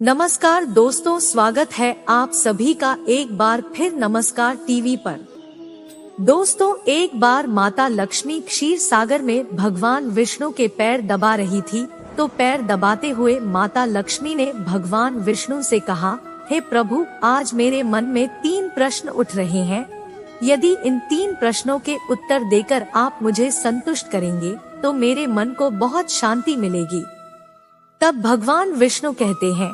नमस्कार दोस्तों, स्वागत है आप सभी का एक बार फिर नमस्कार टीवी पर। दोस्तों, एक बार माता लक्ष्मी क्षीर सागर में भगवान विष्णु के पैर दबा रही थी, तो पैर दबाते हुए माता लक्ष्मी ने भगवान विष्णु से कहा, हे प्रभु, आज मेरे मन में 3 प्रश्न उठ रहे हैं। यदि इन 3 प्रश्नों के उत्तर देकर आप मुझे संतुष्ट करेंगे तो मेरे मन को बहुत शांति मिलेगी। तब भगवान विष्णु कहते हैं,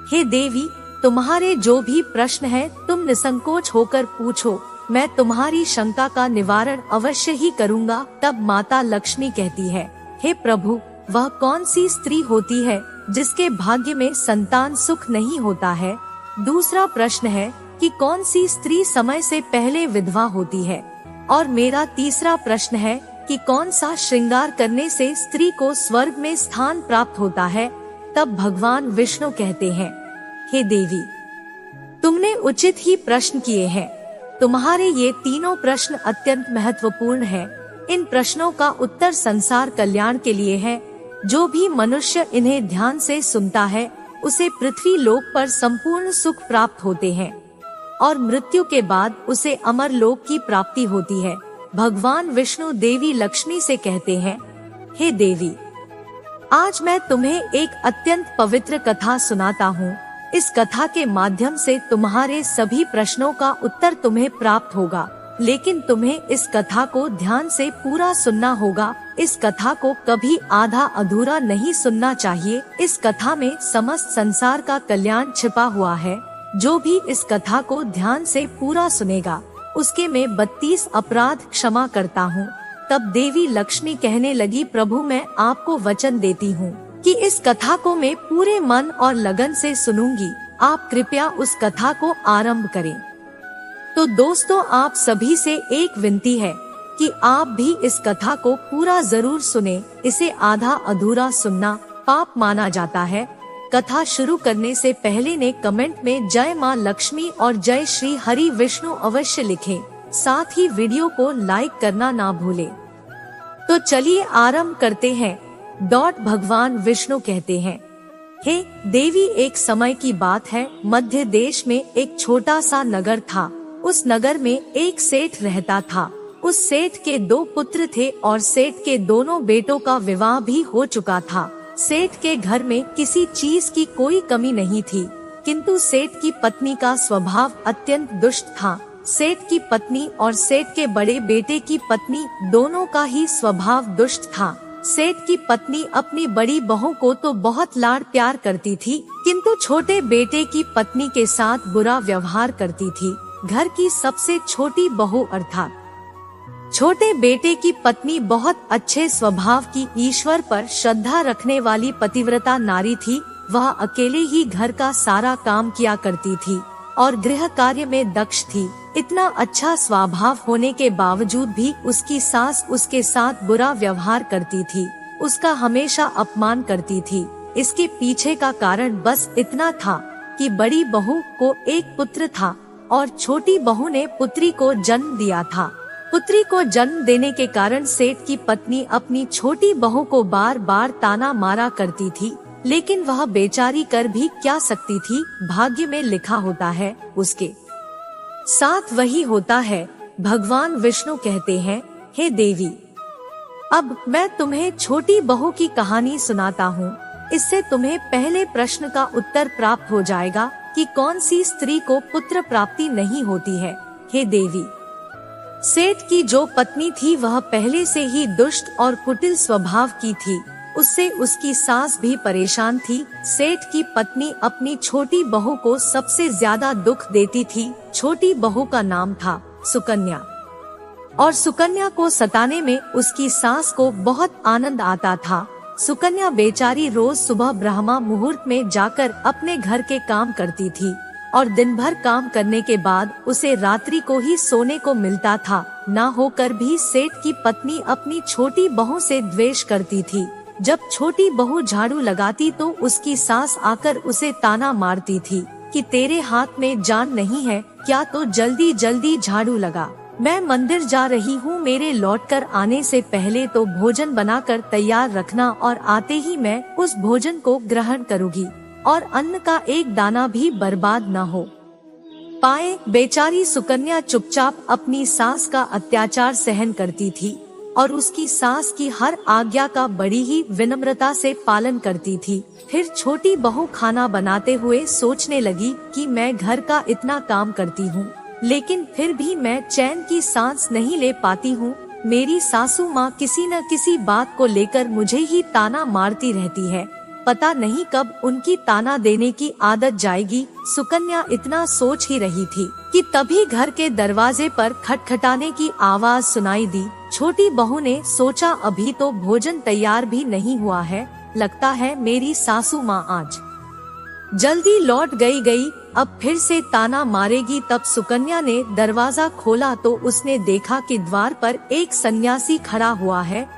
हे देवी, तुम्हारे जो भी प्रश्न हैं तुम निसंकोच होकर पूछो, मैं तुम्हारी शंका का निवारण अवश्य ही करूँगा। तब माता लक्ष्मी कहती है, हे प्रभु, वह कौन सी स्त्री होती है जिसके भाग्य में संतान सुख नहीं होता है? दूसरा प्रश्न है कि कौन सी स्त्री समय से पहले विधवा होती है? और मेरा तीसरा प्रश्न है कि कौन सा श्रृंगार करने से स्त्री को स्वर्ग में स्थान प्राप्त होता है? तब भगवान विष्णु कहते हैं, हे देवी, तुमने उचित ही प्रश्न किए हैं। तुम्हारे ये तीनों प्रश्न अत्यंत महत्वपूर्ण हैं। इन प्रश्नों का उत्तर संसार कल्याण के लिए है। जो भी मनुष्य इन्हें ध्यान से सुनता है उसे पृथ्वी लोक पर संपूर्ण सुख प्राप्त होते हैं और मृत्यु के बाद उसे अमर लोक की प्राप्ति होती है। भगवान विष्णु देवी लक्ष्मी से कहते हैं, हे देवी, आज मैं तुम्हें एक अत्यंत पवित्र कथा सुनाता हूँ। इस कथा के माध्यम से तुम्हारे सभी प्रश्नों का उत्तर तुम्हें प्राप्त होगा, लेकिन तुम्हें इस कथा को ध्यान से पूरा सुनना होगा। इस कथा को कभी आधा अधूरा नहीं सुनना चाहिए। इस कथा में समस्त संसार का कल्याण छिपा हुआ है। जो भी इस कथा को ध्यान से पूरा सुनेगा उसके मैं 32 अपराध क्षमा करता हूँ। तब देवी लक्ष्मी कहने लगी, प्रभु, मैं आपको वचन देती हूँ कि इस कथा को मैं पूरे मन और लगन से सुनूंगी। आप कृपया उस कथा को आरंभ करें। तो दोस्तों, आप सभी से एक विनती है कि आप भी इस कथा को पूरा जरूर सुने। इसे आधा अधूरा सुनना पाप माना जाता है। कथा शुरू करने से पहले ने कमेंट में जय माँ लक्ष्मी और जय श्री हरि विष्णु अवश्य लिखें। साथ ही वीडियो को लाइक करना ना भूलें। तो चलिए आरंभ करते हैं। भगवान विष्णु कहते हैं, हे देवी, एक समय की बात है। मध्य देश में एक छोटा सा नगर था। उस नगर में एक सेठ रहता था। उस सेठ के 2 पुत्र थे और सेठ के दोनों बेटों का विवाह भी हो चुका था। सेठ के घर में किसी चीज की कोई कमी नहीं थी, किंतु सेठ की पत्नी का स्वभाव अत्यंत दुष्ट था। सेठ की पत्नी और सेठ के बड़े बेटे की पत्नी दोनों का ही स्वभाव दुष्ट था। सेठ की पत्नी अपनी बड़ी बहू को तो बहुत लाड प्यार करती थी, किंतु छोटे बेटे की पत्नी के साथ बुरा व्यवहार करती थी। घर की सबसे छोटी बहू अर्थात छोटे बेटे की पत्नी बहुत अच्छे स्वभाव की, ईश्वर पर श्रद्धा रखने वाली पतिव्रता नारी थी। वह अकेले ही घर का सारा काम किया करती थी और गृह कार्य में दक्ष थी। इतना अच्छा स्वभाव होने के बावजूद भी उसकी सास उसके साथ बुरा व्यवहार करती थी, उसका हमेशा अपमान करती थी। इसके पीछे का कारण बस इतना था कि बड़ी बहू को एक पुत्र था और छोटी बहू ने पुत्री को जन्म दिया था। पुत्री को जन्म देने के कारण सेठ की पत्नी अपनी छोटी बहू को बार बार ताना मारा करती थी, लेकिन वह बेचारी कर भी क्या सकती थी। भाग्य में लिखा होता है उसके साथ वही होता है। भगवान विष्णु कहते हैं, हे देवी, अब मैं तुम्हें छोटी बहू की कहानी सुनाता हूँ। इससे तुम्हें पहले प्रश्न का उत्तर प्राप्त हो जाएगा कि कौन सी स्त्री को पुत्र प्राप्ति नहीं होती है। हे देवी, सेठ की जो पत्नी थी वह पहले से ही दुष्ट और कुटिल स्वभाव की थी। उससे उसकी सास भी परेशान थी। सेठ की पत्नी अपनी छोटी बहू को सबसे ज्यादा दुख देती थी। छोटी बहू का नाम था सुकन्या और सुकन्या को सताने में उसकी सास को बहुत आनंद आता था। सुकन्या बेचारी रोज सुबह ब्रह्मा मुहूर्त में जाकर अपने घर के काम करती थी और दिन भर काम करने के बाद उसे रात्रि को ही सोने को मिलता था। ना होकर भी सेठ की पत्नी अपनी छोटी बहू से द्वेष करती थी। जब छोटी बहू झाड़ू लगाती तो उसकी सास आकर उसे ताना मारती थी कि तेरे हाथ में जान नहीं है क्या, तो जल्दी जल्दी झाड़ू लगा। मैं मंदिर जा रही हूँ, मेरे लौटकर आने से पहले तो भोजन बनाकर तैयार रखना और आते ही मैं उस भोजन को ग्रहण करूँगी। और अन्न का एक दाना भी बर्बाद न हो पाए। बेचारी सुकन्या चुपचाप अपनी सास का अत्याचार सहन करती थी और उसकी सास की हर आज्ञा का बड़ी ही विनम्रता से पालन करती थी। फिर छोटी बहू खाना बनाते हुए सोचने लगी कि मैं घर का इतना काम करती हूँ, लेकिन फिर भी मैं चैन की सांस नहीं ले पाती हूँ। मेरी सासू माँ किसी न किसी बात को लेकर मुझे ही ताना मारती रहती है। पता नहीं कब उनकी ताना देने की आदत जाएगी। सुकन्या इतना सोच ही रही थी कि तभी घर के दरवाजे पर खटखटाने की आवाज सुनाई दी। छोटी बहू ने सोचा अभी तो भोजन तैयार भी नहीं हुआ है, लगता है मेरी सासू माँ आज जल्दी लौट गई। अब फिर से ताना मारेगी। तब सुकन्या ने दरवाजा खोला तो उसने देखा कि द्वार पर एक सन्यासी खड़ा हुआ है।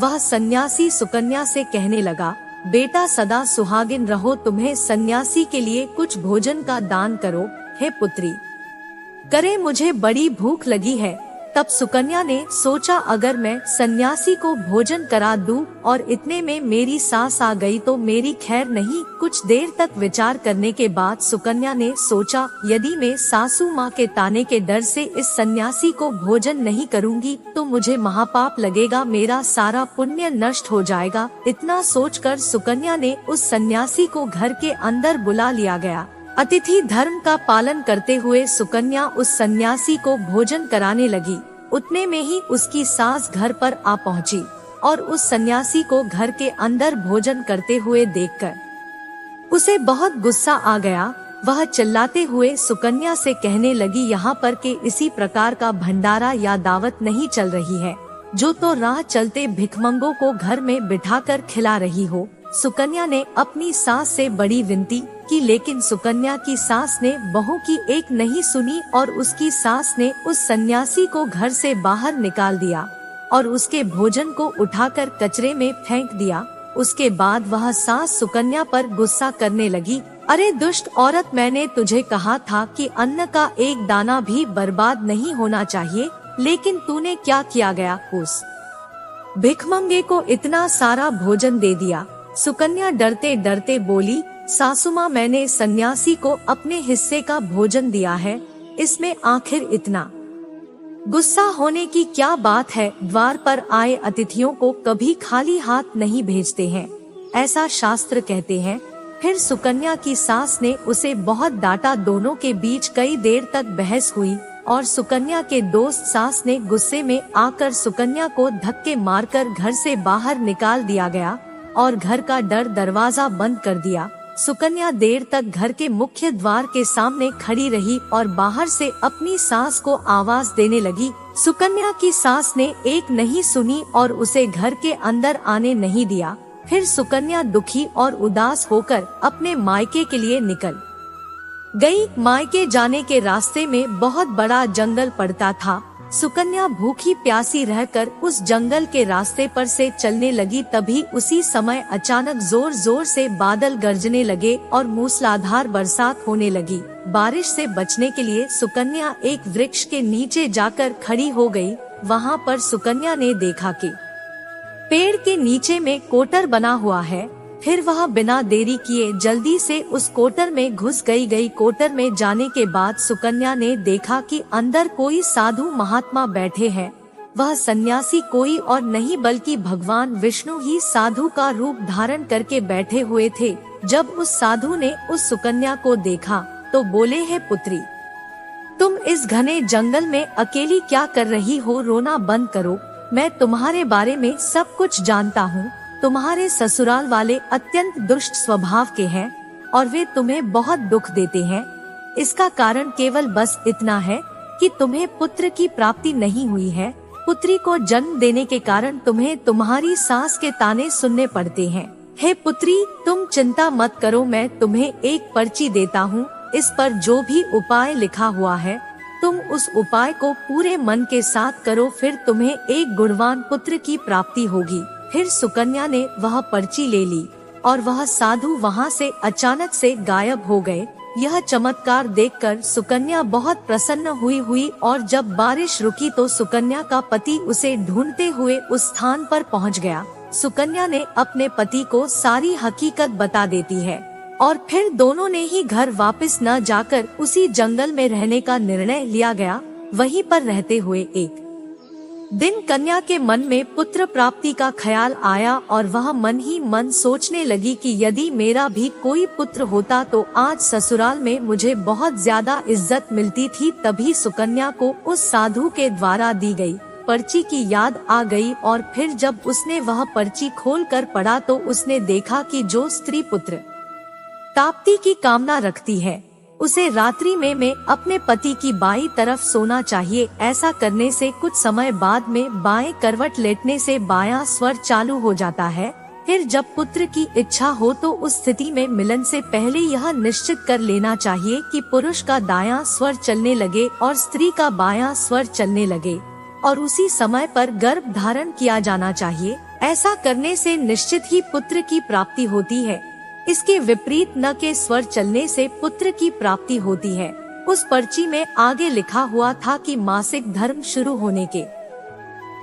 वह सन्यासी सुकन्या से कहने लगा, बेटा सदा सुहागिन रहो, तुम्हें सन्यासी के लिए कुछ भोजन का दान करो। हे पुत्री, करे मुझे बड़ी भूख लगी है। तब सुकन्या ने सोचा अगर मैं सन्यासी को भोजन करा दूं और इतने में मेरी सास आ गई तो मेरी खैर नहीं। कुछ देर तक विचार करने के बाद सुकन्या ने सोचा यदि मैं सासू माँ के ताने के डर से इस सन्यासी को भोजन नहीं करूंगी तो मुझे महापाप लगेगा, मेरा सारा पुण्य नष्ट हो जाएगा। इतना सोचकर सुकन्या ने उस सन्यासी को घर के अंदर बुला लिया गया। अतिथि धर्म का पालन करते हुए सुकन्या उस सन्यासी को भोजन कराने लगी। उतने में ही उसकी सास घर पर आ पहुंची और उस सन्यासी को घर के अंदर भोजन करते हुए देखकर उसे बहुत गुस्सा आ गया। वह चिल्लाते हुए सुकन्या से कहने लगी, यहाँ पर के इसी प्रकार का भंडारा या दावत नहीं चल रही है, जो तो राह चलते भिखमंगों को घर में बिठाकर खिला रही हो। सुकन्या ने अपनी सास से बड़ी विनती की, लेकिन सुकन्या की सास ने बहू की एक नहीं सुनी और उसकी सास ने उस सन्यासी को घर से बाहर निकाल दिया और उसके भोजन को उठाकर कचरे में फेंक दिया। उसके बाद वह सास सुकन्या पर गुस्सा करने लगी, अरे दुष्ट औरत, मैंने तुझे कहा था कि अन्न का एक दाना भी बर्बाद नहीं होना चाहिए, लेकिन तूने क्या किया गया, उस भिखमंगे को इतना सारा भोजन दे दिया। सुकन्या डरते डरते बोली, सासुमाँ, मैंने सन्यासी को अपने हिस्से का भोजन दिया है, इसमें आखिर इतना गुस्सा होने की क्या बात है। द्वार पर आए अतिथियों को कभी खाली हाथ नहीं भेजते हैं, ऐसा शास्त्र कहते हैं। फिर सुकन्या की सास ने उसे बहुत डांटा। दोनों के बीच कई देर तक बहस हुई और सुकन्या के दोस्त सास ने गुस्से में आकर सुकन्या को धक्के मारकर घर से बाहर निकाल दिया गया और घर का दरवाजा बंद कर दिया। सुकन्या देर तक घर के मुख्य द्वार के सामने खड़ी रही और बाहर से अपनी सास को आवाज देने लगी। सुकन्या की सास ने एक नहीं सुनी और उसे घर के अंदर आने नहीं दिया। फिर सुकन्या दुखी और उदास होकर अपने मायके के लिए निकल गई। मायके जाने के रास्ते में बहुत बड़ा जंगल पड़ता था। सुकन्या भूखी प्यासी रहकर उस जंगल के रास्ते पर से चलने लगी। तभी उसी समय अचानक जोर जोर से बादल गरजने लगे और मूसलाधार बरसात होने लगी। बारिश से बचने के लिए सुकन्या एक वृक्ष के नीचे जाकर खड़ी हो गई। वहाँ पर सुकन्या ने देखा कि पेड़ के नीचे में कोटर बना हुआ है। फिर वह बिना देरी किए जल्दी से उस कोटर में घुस गई। कोटर में जाने के बाद सुकन्या ने देखा कि अंदर कोई साधु महात्मा बैठे हैं। वह सन्यासी कोई और नहीं बल्कि भगवान विष्णु ही साधु का रूप धारण करके बैठे हुए थे। जब उस साधु ने उस सुकन्या को देखा तो बोले, हे पुत्री, तुम इस घने जंगल में अकेली क्या कर रही हो? रोना बंद करो, मैं तुम्हारे बारे में सब कुछ जानता हूँ। तुम्हारे ससुराल वाले अत्यंत दुष्ट स्वभाव के हैं और वे तुम्हें बहुत दुख देते हैं। इसका कारण केवल बस इतना है कि तुम्हें पुत्र की प्राप्ति नहीं हुई है। पुत्री को जन्म देने के कारण तुम्हें तुम्हारी सास के ताने सुनने पड़ते हैं। हे पुत्री, तुम चिंता मत करो, मैं तुम्हें एक पर्ची देता हूँ। इस पर जो भी उपाय लिखा हुआ है तुम उस उपाय को पूरे मन के साथ करो, फिर तुम्हें एक गुणवान पुत्र की प्राप्ति होगी। फिर सुकन्या ने वह पर्ची ले ली और वह साधु वहाँ से अचानक से गायब हो गए। यह चमत्कार देखकर सुकन्या बहुत प्रसन्न हुई और जब बारिश रुकी तो सुकन्या का पति उसे ढूंढते हुए उस स्थान पर पहुँच गया। सुकन्या ने अपने पति को सारी हकीकत बता देती है। और फिर दोनों ने ही घर वापस न जाकर उसी जंगल में रहने का निर्णय लिया गया। वहीं पर रहते हुए एक दिन कन्या के मन में पुत्र प्राप्ति का ख्याल आया और वह मन ही मन सोचने लगी कि यदि मेरा भी कोई पुत्र होता तो आज ससुराल में मुझे बहुत ज्यादा इज्जत मिलती थी। तभी सुकन्या को उस साधु के द्वारा दी गई पर्ची की याद आ गई और फिर जब उसने वह पर्ची खोलकर पढ़ा तो उसने देखा कि जो स्त्री पुत्र प्राप्ति की कामना रखती है उसे रात्रि में अपने पति की बाईं तरफ सोना चाहिए। ऐसा करने से कुछ समय बाद में बाएं करवट लेटने से बायां स्वर चालू हो जाता है। फिर जब पुत्र की इच्छा हो तो उस स्थिति में मिलन से पहले यह निश्चित कर लेना चाहिए कि पुरुष का दायां स्वर चलने लगे और स्त्री का बायां स्वर चलने लगे और उसी समय पर गर्भ धारण किया जाना चाहिए। ऐसा करने से निश्चित ही पुत्र की प्राप्ति होती है। इसके विपरीत न के स्वर चलने से पुत्र की प्राप्ति होती है। उस पर्ची में आगे लिखा हुआ था कि मासिक धर्म शुरू होने के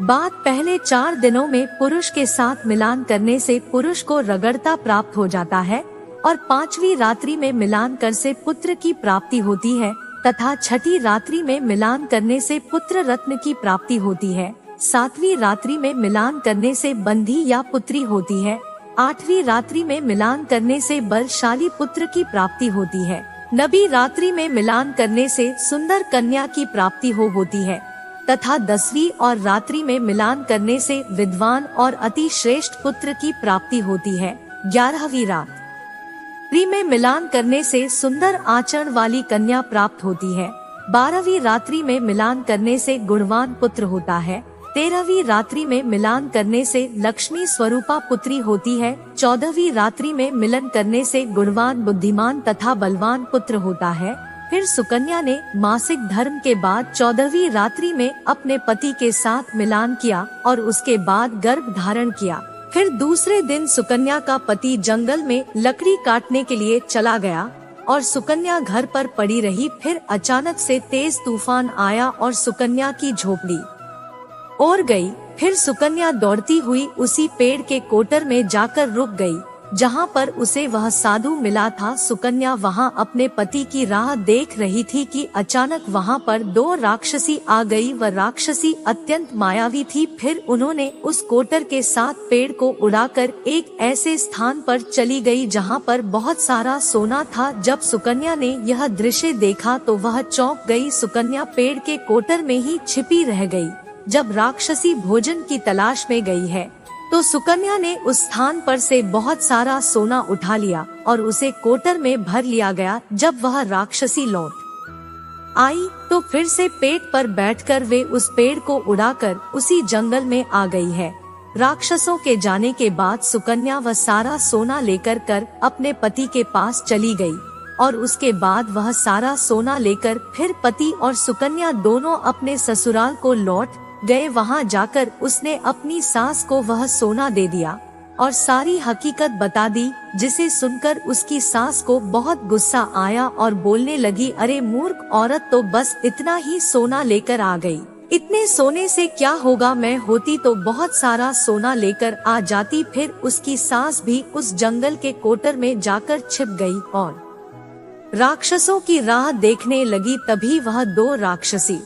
बाद पहले 4 दिनों में पुरुष के साथ मिलान करने से पुरुष को रगड़ता प्राप्त हो जाता है और 5वीं रात्रि में मिलान कर से पुत्र की प्राप्ति होती है तथा 6ठी रात्रि में मिलान करने से पुत्र रत्न की प्राप्ति होती है। 7वीं रात्रि में मिलान करने से बंधी या पुत्री होती है। 8वीं रात्रि में मिलान करने से बलशाली पुत्र की प्राप्ति होती है। 9वीं रात्रि में मिलान करने से सुंदर कन्या की प्राप्ति होती है तथा 10वीं और रात्रि में मिलान करने से विद्वान और अति श्रेष्ठ पुत्र की प्राप्ति होती है। 11वीं रात्रि में मिलान करने से सुंदर आचरण वाली कन्या प्राप्त होती है। 12वीं रात्रि में मिलान करने से गुणवान पुत्र होता है। 13वीं रात्रि में मिलान करने से लक्ष्मी स्वरूपा पुत्री होती है। 14वीं रात्रि में मिलन करने से गुणवान बुद्धिमान तथा बलवान पुत्र होता है। फिर सुकन्या ने मासिक धर्म के बाद 14वीं रात्रि में अपने पति के साथ मिलान किया और उसके बाद गर्भ धारण किया। फिर दूसरे दिन सुकन्या का पति जंगल में लकड़ी काटने के लिए चला गया और सुकन्या घर पर पड़ी रही। फिर अचानक से तेज तूफान आया और सुकन्या की झोपड़ी और गई। फिर सुकन्या दौड़ती हुई उसी पेड़ के कोटर में जाकर रुक गई जहाँ पर उसे वह साधु मिला था। सुकन्या वहाँ अपने पति की राह देख रही थी कि अचानक वहाँ पर 2 राक्षसी आ गई। वह राक्षसी अत्यंत मायावी थी। फिर उन्होंने उस कोटर के साथ पेड़ को उड़ाकर एक ऐसे स्थान पर चली गई जहाँ पर बहुत सारा सोना था। जब सुकन्या ने यह दृश्य देखा तो वह चौंक गई। सुकन्या पेड़ के कोटर में ही छिपी रह गई। जब राक्षसी भोजन की तलाश में गई है तो सुकन्या ने उस स्थान पर से बहुत सारा सोना उठा लिया और उसे कोटर में भर लिया गया। जब वह राक्षसी लौट आई तो फिर से पेट पर बैठकर वे उस पेड़ को उड़ाकर उसी जंगल में आ गई है। राक्षसों के जाने के बाद सुकन्या वह सारा सोना लेकर कर अपने पति के पास चली गई और उसके बाद वह सारा सोना लेकर फिर पति और सुकन्या दोनों अपने ससुराल को लौट गए। वहां जाकर उसने अपनी सास को वह सोना दे दिया और सारी हकीकत बता दी, जिसे सुनकर उसकी सास को बहुत गुस्सा आया और बोलने लगी, अरे मूर्ख औरत, तो बस इतना ही सोना लेकर आ गई। इतने सोने से क्या होगा, मैं होती तो बहुत सारा सोना लेकर आ जाती। फिर उसकी सास भी उस जंगल के कोटर में जाकर छिप गई और राक्षसों की राह देखने लगी। तभी वह 2 राक्षसी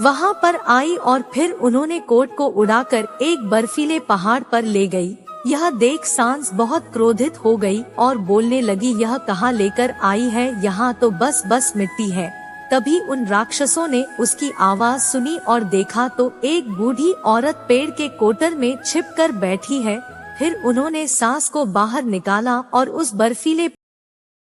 वहां पर आई और फिर उन्होंने कोट को उड़ाकर एक बर्फीले पहाड़ पर ले गई। यह देख सांस बहुत क्रोधित हो गई और बोलने लगी, यह कहाँ लेकर आई है, यहाँ तो बस मिट्टी है। तभी उन राक्षसों ने उसकी आवाज सुनी और देखा तो एक बूढ़ी औरत पेड़ के कोटर में छिपकर बैठी है। फिर उन्होंने सांस को बाहर निकाला और उस बर्फीले